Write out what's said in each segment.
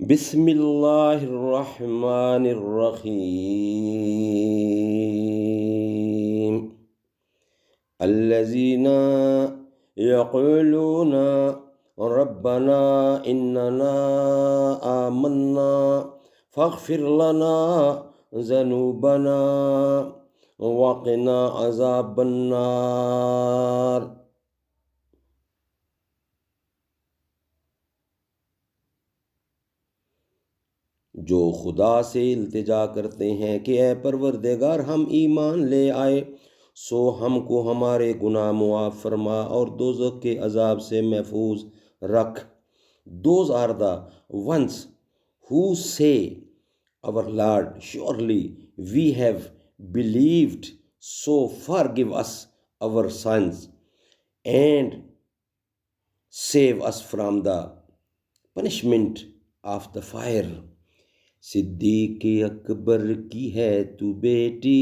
बिस्मिल्लाहिर्रहमानिर्रहीम। अल्लज़ीना यक़ूलूना रब्बना इन्नना आमन्ना फ़ग़फ़िर लना ज़नूबना वक़िना अज़ाबन्नार। जो खुदा से इल्तिजा करते हैं कि ए परवरदिगार हम ईमान ले आए, सो हमको हमारे गुनाह मुआफ़ फरमा और दोज़ख के अज़ाब से महफूज रख। Those are the ones who say, Our Lord, surely we have believed, so forgive us our sins and save us from the punishment of the fire। Siddiq Akbar की है तू बेटी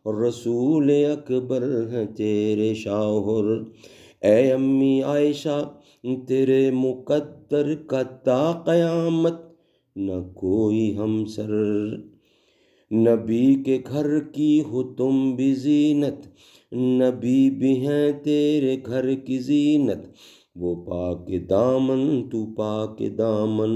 और रसूल अकबर है तेरे शौहर। ए अम्मी आयशा तेरे मुक़द्दर का ता क़यामत न कोई हमसर। नबी के घर की हो तुम भी ज़ीनत, नबी भी हैं तेरे घर की ज़ीनत। वो पाक दामन तू पाक दामन।